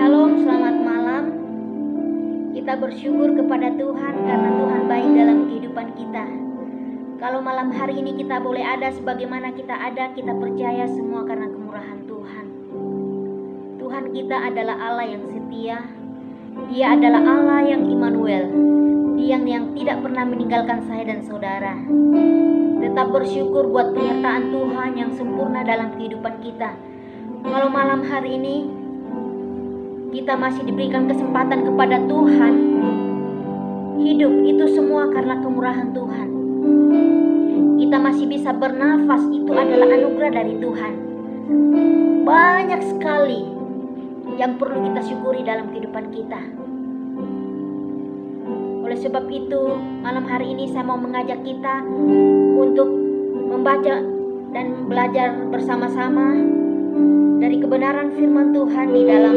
Shalom, selamat malam. Kita bersyukur kepada Tuhan karena Tuhan baik dalam kehidupan kita. Kalau malam hari ini kita boleh ada sebagaimana kita ada, kita percaya semua karena kemurahan Tuhan. Tuhan kita adalah Allah yang setia. Dia adalah Allah yang Immanuel. Dia yang tidak pernah meninggalkan saya dan saudara. Tetap bersyukur buat penyertaan Tuhan yang sempurna dalam kehidupan kita. Kalau malam hari ini kita masih diberikan kesempatan kepada Tuhan. Hidup itu semua karena kemurahan Tuhan. Kita masih bisa bernafas, itu adalah anugerah dari Tuhan. Banyak sekali yang perlu kita syukuri dalam kehidupan kita. Oleh sebab itu, malam hari ini saya mau mengajak kita untuk membaca dan belajar bersama-sama dari kebenaran firman Tuhan di dalam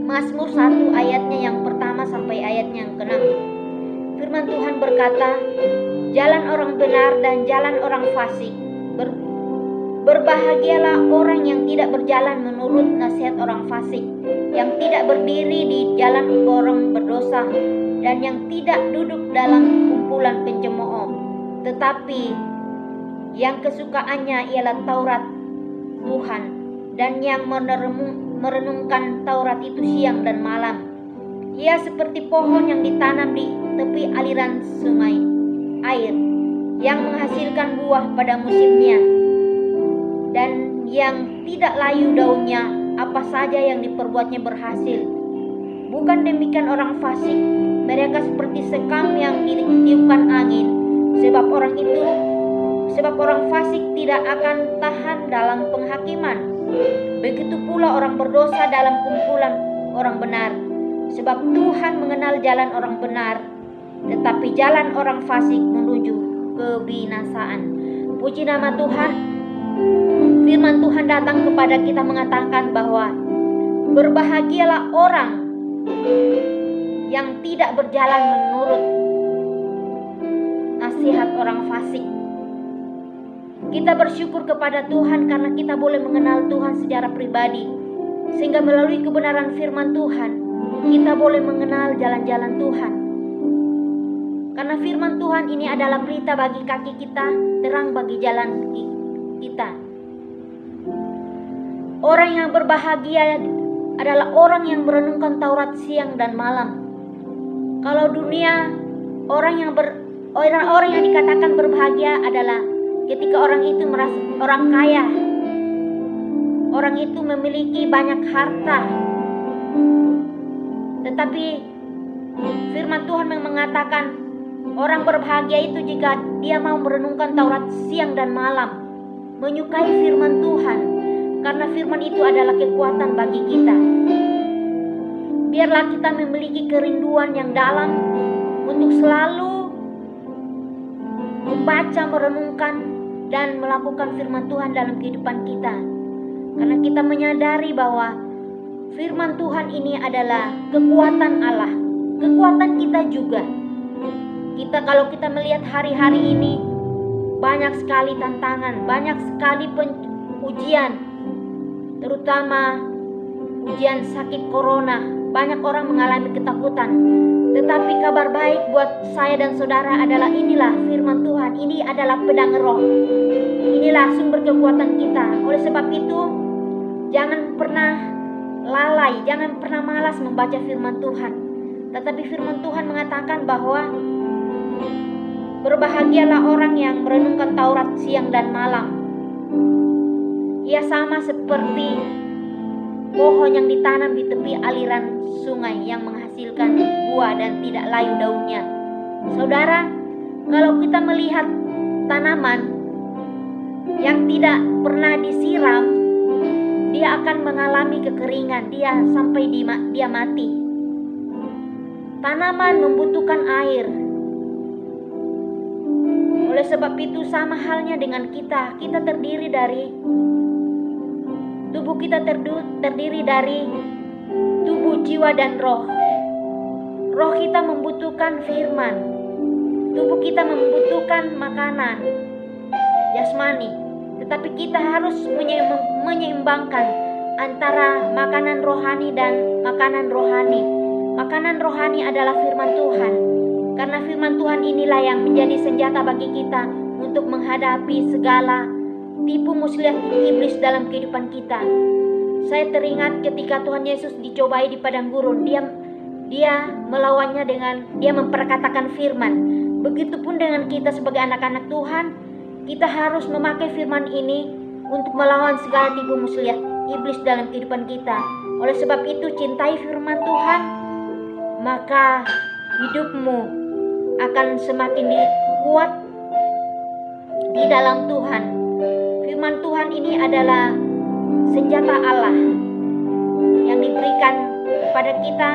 Mazmur 1 ayatnya yang pertama sampai ayatnya yang ke-6. Firman Tuhan berkata, jalan orang benar dan jalan orang fasik. Berbahagialah orang yang tidak berjalan menurut nasihat orang fasik, yang tidak berdiri di jalan orang berdosa, dan yang tidak duduk dalam kumpulan pencemooh, tetapi yang kesukaannya ialah Taurat Tuhan, dan yang merenungkan Taurat itu siang dan malam. Ia seperti pohon yang ditanam di tepi aliran sungai air, yang menghasilkan buah pada musimnya, dan yang tidak layu daunnya, apa saja yang diperbuatnya berhasil. Bukan demikian orang fasik, mereka seperti sekam yang ditiupkan angin, sebab orang fasik tidak akan tahan dalam penghakiman. Begitu pula orang berdosa dalam kumpulan orang benar. Sebab Tuhan mengenal jalan orang benar, tetapi jalan orang fasik menuju kebinasaan. Puji nama Tuhan. Firman Tuhan datang kepada kita mengatakan bahwa berbahagialah orang yang tidak berjalan menurut nasihat orang fasik. Kita bersyukur kepada Tuhan karena kita boleh mengenal Tuhan secara pribadi, sehingga melalui kebenaran firman Tuhan kita boleh mengenal jalan-jalan Tuhan. Karena firman Tuhan ini adalah pelita bagi kaki kita, terang bagi jalan kita. Orang yang berbahagia adalah orang yang merenungkan Taurat siang dan malam. Kalau dunia, orang yang dikatakan berbahagia adalah ketika orang itu merasa orang kaya, orang itu memiliki banyak harta. Tetapi firman Tuhan mengatakan orang berbahagia itu jika dia mau merenungkan Taurat siang dan malam, menyukai firman Tuhan, karena firman itu adalah kekuatan bagi kita. Biarlah kita memiliki kerinduan yang dalam untuk selalu membaca, merenungkan, dan melakukan firman Tuhan dalam kehidupan kita. Karena kita menyadari bahwa firman Tuhan ini adalah kekuatan Allah, kekuatan kita juga. Kalau kita melihat hari-hari ini, banyak sekali tantangan, banyak sekali ujian, terutama ujian sakit corona. Banyak orang mengalami ketakutan. Tetapi kabar baik buat saya dan saudara adalah inilah firman Tuhan. Ini adalah pedang roh. Inilah sumber kekuatan kita. Oleh sebab itu, jangan pernah lalai, jangan pernah malas membaca firman Tuhan. Tetapi firman Tuhan mengatakan bahwa berbahagialah orang yang merenungkan Taurat siang dan malam. Ia sama seperti pohon yang ditanam di tepi aliran sungai yang menghasilkan buah dan tidak layu daunnya. Saudara, kalau kita melihat tanaman yang tidak pernah disiram, dia akan mengalami kekeringan, sampai dia mati. Tanaman membutuhkan air. Oleh sebab itu sama halnya dengan kita. Kita terdiri dari tubuh kita terdiri dari tubuh, jiwa, dan roh. Roh kita membutuhkan firman. Tubuh kita membutuhkan makanan jasmani. Tetapi kita harus menyeimbangkan antara makanan rohani dan makanan rohani. Makanan rohani adalah firman Tuhan. Karena firman Tuhan inilah yang menjadi senjata bagi kita untuk menghadapi segala tipu muslihat iblis dalam kehidupan kita. Saya teringat ketika Tuhan Yesus dicobai di padang gurun, dia melawannya dengan dia memperkatakan firman. Begitupun dengan kita sebagai anak-anak Tuhan, kita harus memakai firman ini untuk melawan segala tipu muslihat iblis dalam kehidupan kita. Oleh sebab itu, cintai firman Tuhan, maka hidupmu akan semakin kuat di dalam Tuhan. Firman Tuhan ini adalah senjata Allah yang diberikan kepada kita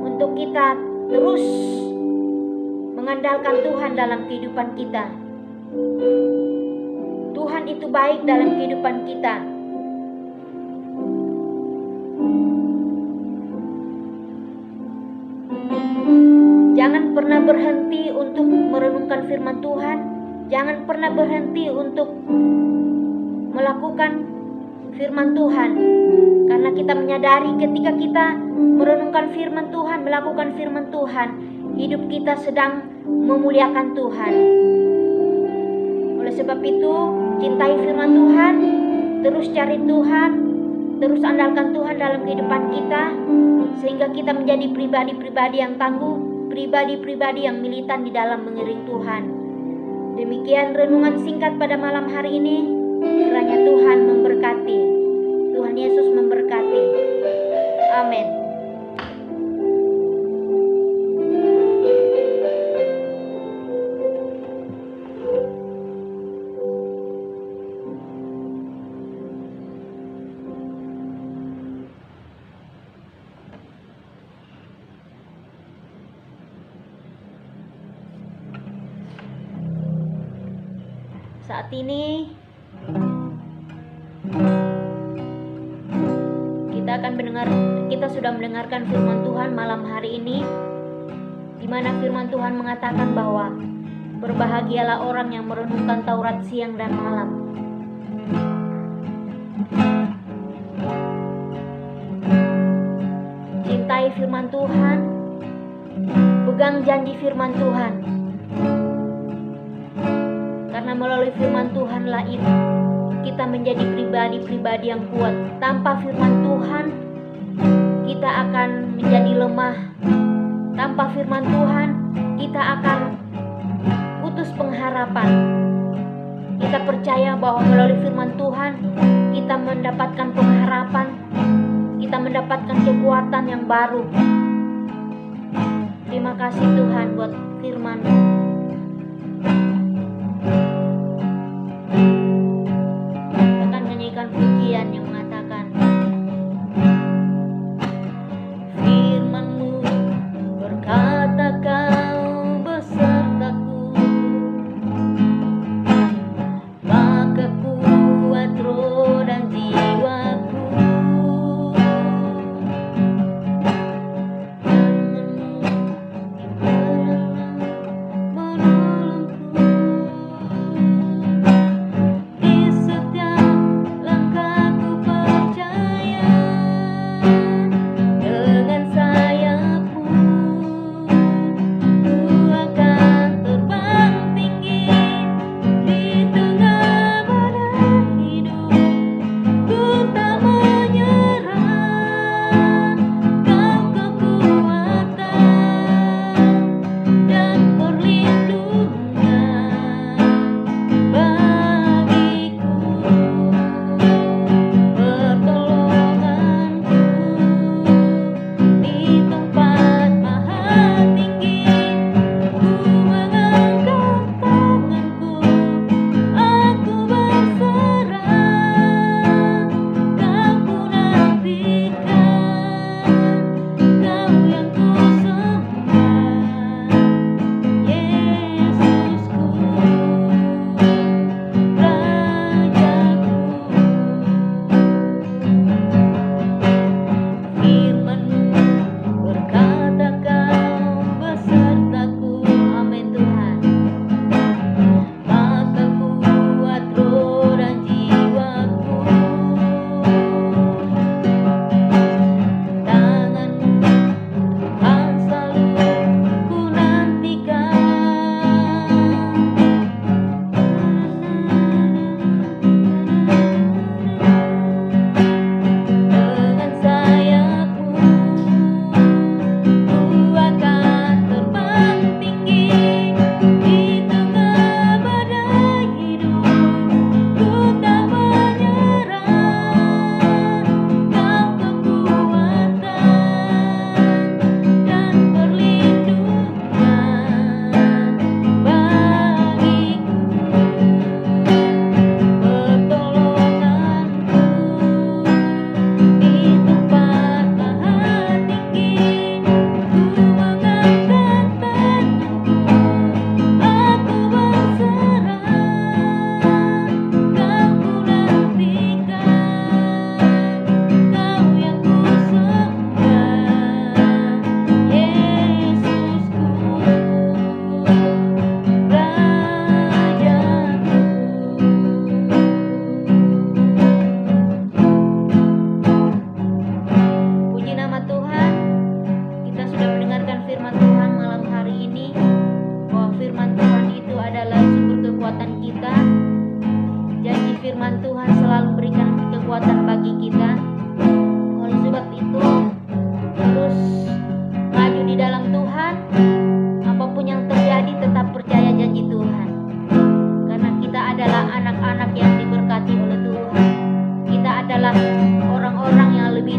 untuk kita terus mengandalkan Tuhan dalam kehidupan kita. Tuhan itu baik dalam kehidupan kita. Jangan pernah berhenti untuk merenungkan firman Tuhan. Jangan pernah berhenti untuk melakukan firman Tuhan. Karena kita menyadari ketika kita merenungkan firman Tuhan, melakukan firman Tuhan, hidup kita sedang memuliakan Tuhan. Oleh sebab itu, cintai firman Tuhan, terus cari Tuhan, terus andalkan Tuhan dalam kehidupan kita, sehingga kita menjadi pribadi-pribadi yang tangguh, pribadi-pribadi yang militan di dalam mengiring Tuhan. Demikian renungan singkat pada malam hari ini. Kiranya Tuhan memberkati. Tuhan Yesus memberkati. Amin. Saat ini kita sudah mendengarkan firman Tuhan malam hari ini, di mana firman Tuhan mengatakan bahwa berbahagialah orang yang merenungkan Taurat siang dan malam. Cintai firman Tuhan, pegang janji firman Tuhan. Karena melalui firman Tuhanlah itu kita menjadi pribadi-pribadi yang kuat. Tanpa firman Tuhan, kita akan menjadi lemah. Tanpa firman Tuhan, kita akan putus pengharapan. Kita percaya bahwa melalui firman Tuhan, kita mendapatkan pengharapan, kita mendapatkan kekuatan yang baru. Terima kasih Tuhan buat firman-Mu. Pujian yang mengatakan, firman-Mu berkata Kau besertaku, maka kuat roh dan jiwaku.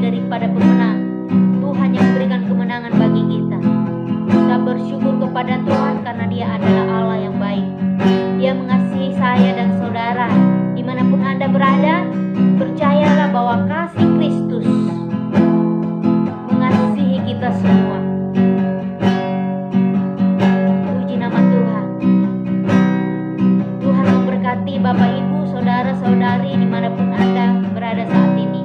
daripada pemenang. Tuhan yang memberikan kemenangan bagi kita. Kita bersyukur kepada Tuhan karena Dia adalah Allah yang baik. Dia mengasihi saya dan saudara dimanapun Anda berada. Percayalah bahwa kasih Kristus mengasihi kita semua. Puji nama Tuhan. Tuhan memberkati Bapak Ibu, saudara-saudari dimanapun Anda berada saat ini.